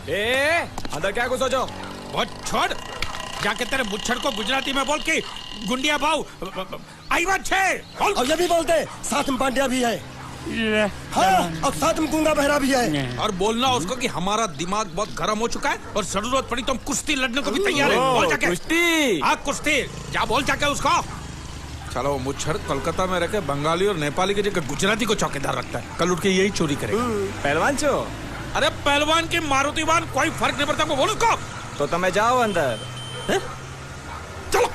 अंदर क्या घुसो जो? बहुत छोड़, जाके तेरे मुच्छड़ को गुजराती में बोल के गुंडिया भाव आई बात छे बोल। और ये भी बोलते साथ में पांड्या भी है। हाँ, और साथ में गूंगा बहरा भी है। और बोलना उसको कि हमारा दिमाग बहुत गर्म हो चुका है और जरूरत पड़ी तो हम कुश्ती लड़ने को भी तैयार है। बोल जाके कुश्ती। हाँ कुश्ती, जा बोल जाके उसको। चलो वो मुच्छड़ कोलकाता में रहकर बंगाली और नेपाली की जगह गुजराती को चौकीदार रखता है, कल उठ के यही चोरी करेगा। पहलवान छो? अरे पहलवान की मारुतिवान कोई फर्क नहीं पड़ता, बोल उसको। तो તમે જાઓ અંદર। चलो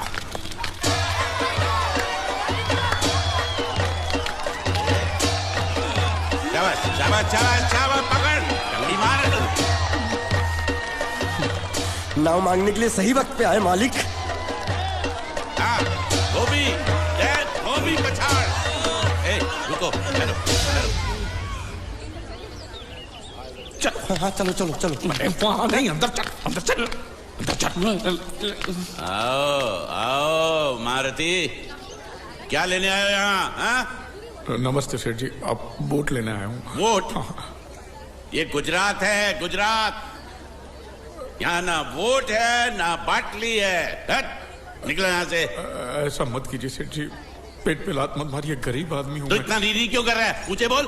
शाबाश शाबाश शाबाश शाबाश, पकड़ जल्दी मार। नाव मांगने के लिए सही वक्त पे आए मालिक। हाँ, धोबी पछाड़। रुको, चलो हाँ चलो चलो चलो। वहाँ नहीं, अंदर चल, अंदर चल, अंदर चल। आओ आओ मारुति, क्या लेने आए हो यहाँ? हाँ? नमस्ते सेठ जी, आप वोट लेने आया हूँ। वोट? ये गुजरात है, गुजरात। यहाँ ना वोट है ना बाटली है। हट, निकलो यहाँ से। ऐसा मत कीजिए सेठ जी, पेट पे लात मत मारिए, गरीब आदमी हूँ तो मैं। इतना रीरी क्यों कर रहा है? मुझे बोल।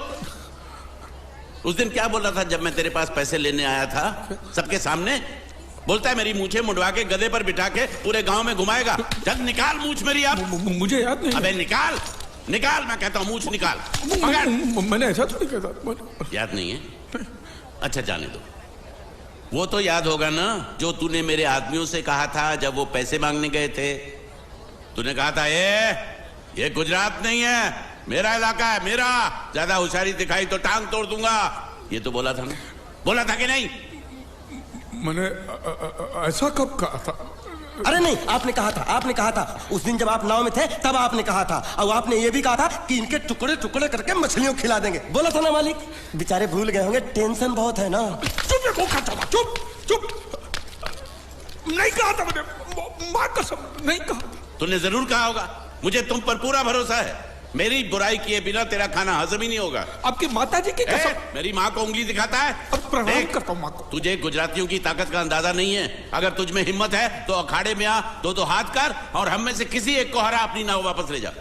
उस दिन क्या बोल रहा था जब मैं तेरे पास पैसे लेने आया था सबके सामने? बोलता है मेरी मूछें मुंडवा के गधे पर बिठा के पूरे गांव में घुमाएगा। चल निकाल मूछ मेरी अब। मुझे याद नहीं। अबे निकाल निकाल, मैं कहता हूँ मूछ निकाल। मैंने ऐसा थोड़ी कहता। याद नहीं है? अच्छा जाने दो। वो तो याद होगा ना जो तूने मेरे आदमियों से कहा था जब वो पैसे मांगने गए थे। तूने कहा था ये गुजरात नहीं है, मेरा इलाका है, मेरा। ज्यादा होशियारी दिखाई तो टांग तोड़ दूंगा। ये तो बोला था ना? बोला था कि नहीं? मैंने ऐसा कब कहा था? अरे नहीं, आपने कहा था, आपने कहा था। उस दिन जब आप नाव में थे तब आपने कहा था। और आपने ये भी कहा था कि इनके टुकड़े टुकड़े करके मछलियों खिला देंगे। बोला था ना मालिक? बेचारे भूल गए होंगे, टेंशन बहुत है ना। चुप चुप, नहीं कहा था मैंने, मां कसम नहीं कहा। तूने जरूर कहा होगा। मुझे तुम पर पूरा भरोसा है। मेरी बुराई किए बिना तेरा खाना हजम ही नहीं होगा। आपकी माता जी की कसम। मेरी माँ को उंगली दिखाता है। प्रणाम करता हूँ माँ को। तुझे गुजरातियों की ताकत का अंदाजा नहीं है। अगर तुझ में हिम्मत है तो अखाड़े में आ, दो हाथ कर और हम में से किसी एक को हरा अपनी नाव वापस ले जा।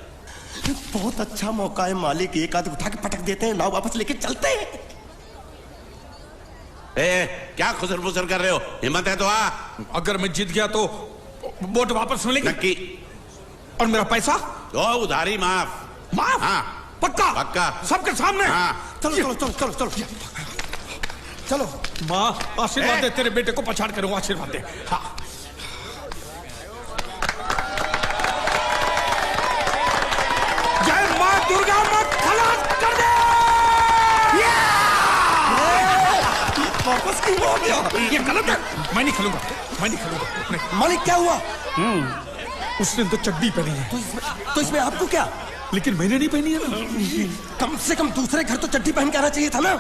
बहुत अच्छा मौका है मालिक, एक आध उठा के पटक देते हैं, नाव वापस लेके चलते हैं। क्या खुसर फुसर कर रहे हो? हिम्मत है तो आ। अगर मैं जीत गया तो वोट वापस मिलेगी? नक्की। और मेरा पैसा? तो उधारी माफ। माफ? हाँ पक्का? पक्का, सबके सामने? हाँ। चलो चलो चलो चलो चलो चलो। माँ आशीर्वाद दे, तेरे बेटे को पछाड़ करूंगा, आशीर्वाद दे। हाँ। जय माँ दुर्गा, मत खलास कर दे। वापस क्यों हो गया? ये गलत है, मैं नहीं खेलूंगा, मैं नहीं खेलूंगा। नहीं। मालिक क्या हुआ? उसने तो चड्डी पहनी है। तो इसमें आपको क्या? लेकिन मैंने नहीं पहनी है ना। कम से कम दूसरे घर तो चड्डी पहन के आना चाहिए था ना।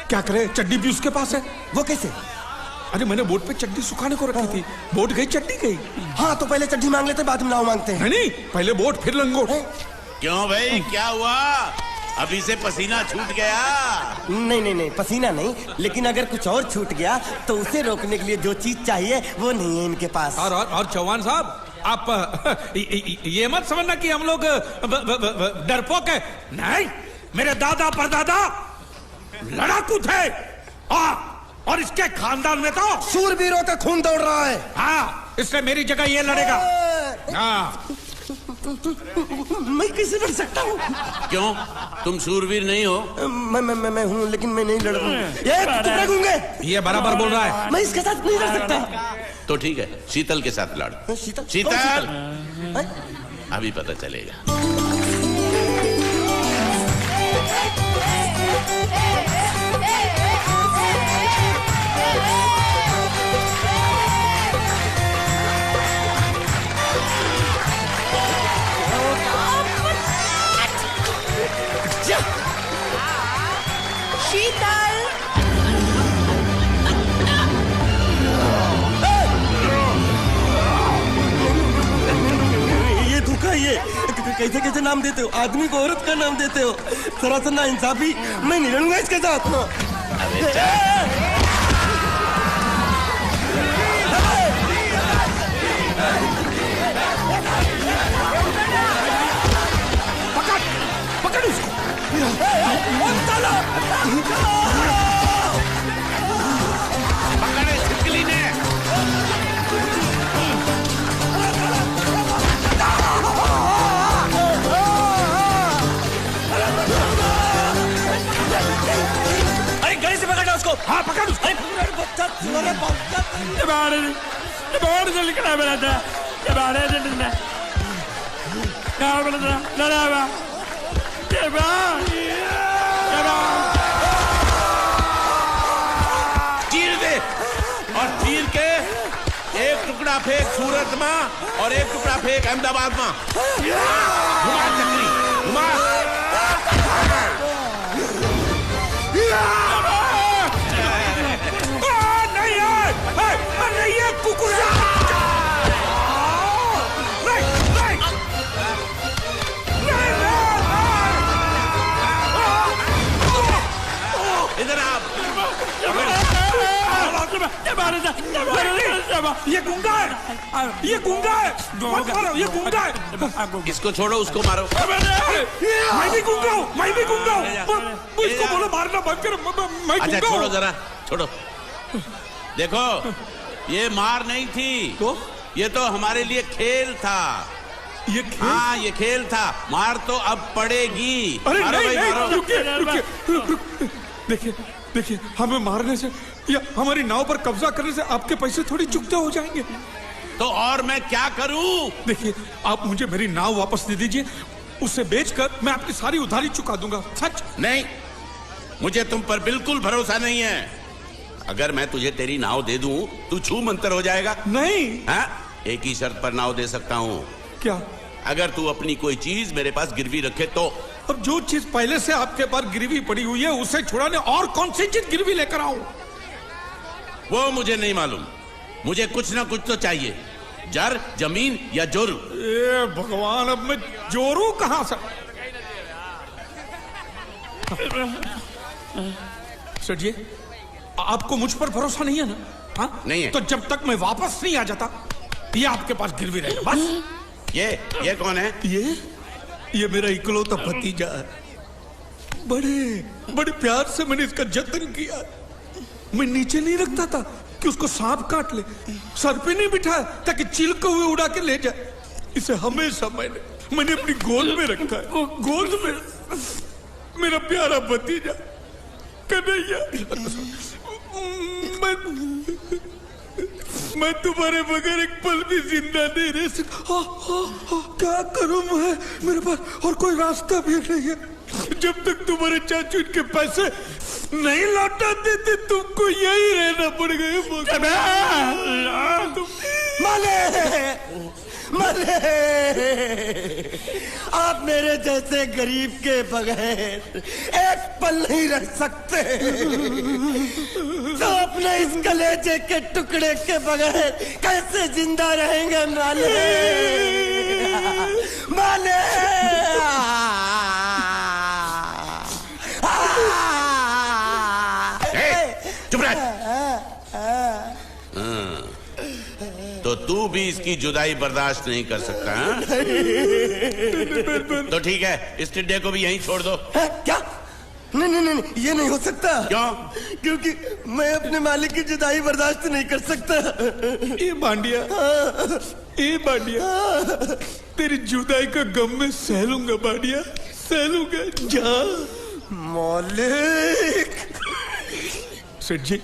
क्या करे, चड्डी भी उसके पास है। वो कैसे? अरे मैंने बोट पे चड्डी सुखाने को रखी थी, बोट गई चड्डी गई। हाँ तो पहले चड्डी मांग लेते, बाद में नाव मांगते हैं। नहीं, पहले बोट फिर लंगोट। क्यों भाई, क्या हुआ? अभी से पसीना छूट गया? नहीं नहीं नहीं, पसीना नहीं, लेकिन अगर कुछ और छूट गया तो उसे रोकने के लिए जो चीज चाहिए वो नहीं है इनके पास। और चौहान साहब, आप ये मत समझना कि हम लोग डरपोक है। नहीं, मेरे दादा परदादा लड़ाकू थे और इसके खानदान में तो शूरवीरों का खून दौड़ रहा है। हाँ, इसलिए मेरी जगह ये लड़ेगा। हाँ। मैं कैसे लड़ सकता हूँ? क्यों, तुम शूरवीर नहीं हो? मैं हूँ, लेकिन मैं नहीं लड़ रहा हूँ। ये बराबर बोल रहा है। मैं इसके साथ नहीं लड़ सकता। तो ठीक है, शीतल के साथ लड़। शीतल? शीतल, अभी पता चलेगा। शीतल, ये धोखा, ये कैसे कैसे नाम देते हो? आदमी को औरत का नाम देते हो, सरासर ना इंसाफी। मैं नहीं लड़ूंगा इसके साथ। बाहर से निकला मेरा था ये बाहर से निकला क्या बोला था लड़ा बा ये बा चीर दे और चीर के एक टुकड़ा फेंक सूरत में और एक टुकड़ा फेंक अहमदाबाद में। घुमा चक्री घुमा। नहीं ये कुकुर इधर आप। ये गुंगा है ये गुंगा है मत मारो ये गुंगा है इसको छोड़ो उसको मारो। मैं भी गुंगा हूँ मैं भी गुंगा हूँ इसको बोलो मारना बंद करो मैं अच्छा गुंगा छोड़ो हूँ। जरा छोड़ो। देखो ये मार नहीं थी तो ये तो हमारे लिए खेल था। ये खेल हाँ ये खेल था। मार तो अब पड़ेगी। अरे मारो नहीं भाई, नहीं मारो। रुकिए देखिए देखिए हमें मारने से या हमारी नाव पर कब्जा करने से आपके पैसे थोड़ी चुकते हो जाएंगे। तो और मैं क्या करूं? देखिए आप मुझे मेरी नाव वापस दे दीजिए उसे बेचकर मैं आपकी सारी उधारी चुका दूंगा। सच नहीं मुझे तुम पर बिल्कुल भरोसा नहीं है। अगर मैं तुझे तेरी नाव दे दूं तू छू मंतर हो जाएगा। नहीं हाँ? एक ही शर्त पर नाव दे सकता हूं। क्या अगर तू अपनी कोई चीज मेरे पास गिरवी रखे तो। अब जो चीज पहले से आपके पास गिरवी पड़ी हुई है उसे छुड़ाने और कौन सी चीज गिरवी लेकर आऊं? वो मुझे नहीं मालूम। मुझे कुछ ना कुछ तो चाहिए। जर जमीन या जोरू। ए भगवान अब मैं जोरू कहां से? सर जी आपको मुझ पर भरोसा नहीं है ना? हाँ? नहीं है। तो जब तक मैं वापस नहीं आ जाता ये आपके पास गिरवी रहेगा बस। ये कौन है? ये मेरा इकलौता भतीजा है। बड़े बड़े प्यार से मैंने इसका जतन किया। मैं नीचे नहीं रखता था कि उसको सांप काट ले। सर पे नहीं बिठाया ताकि चील को हुए उड़ा के ले जाए। इसे हमेशा मैंने अपनी गोद में रखा है। गोद में मेरा प्यारा भतीजा कन्हैया। मैं तुम्हारे बगैर एक पल भी जिंदा नहीं रह सकता। क्या करूं मैं? मेरे पास और कोई रास्ता भी नहीं है। जब तक तुम्हारे चाचू इनके पैसे नहीं लौटा देते तुमको यही रहना पड़ेगा। माले आप मेरे जैसे गरीब के बगैर एक पल नहीं रह सकते। तो अपने इस कलेजे के टुकड़े के बगैर कैसे जिंदा रहेंगे माले? माले चुप रह। तो तू भी इसकी जुदाई बर्दाश्त नहीं कर सकता हाँ? तो ठीक है इस टिड्डे को भी यहीं छोड़ दो। क्या? नहीं ये नहीं हो सकता। क्यों? क्योंकि मैं अपने मालिक की जुदाई बर्दाश्त नहीं कर सकता। ये बांडिया तेरी जुदाई का गम में सह लूंगा बांडिया सह लूंगा। जा मालिक। सेठ जी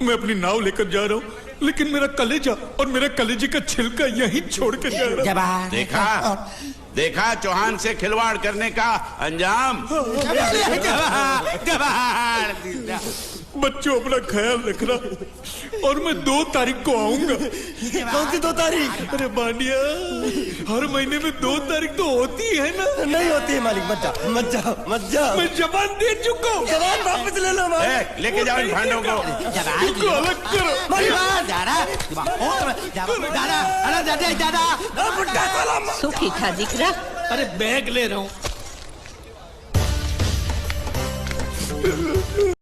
मैं अपनी नाव लेकर जा रहा हूँ लेकिन मेरा कलेजा और मेरे कलेजे का छिलका यहीं छोड़ कर जा रहा हूँ। देखा चौहान से खिलवाड़ करने का अंजाम। बच्चों अपना ख्याल रखना और मैं 2 तारीख को आऊंगा। कौन सी 2 तारीख? अरे बांडिया हर महीने में 2 तारीख तो होती है ना? नहीं होती है मालिक। मत जाओ। मैं जबान दे चुका हूँ। जबान वापस ले लो मालिक। लेके जाओ इन भांडों को। इनको अलग करो। सुखी खा जिक्रा। अरे बैग ले रहा हूँ।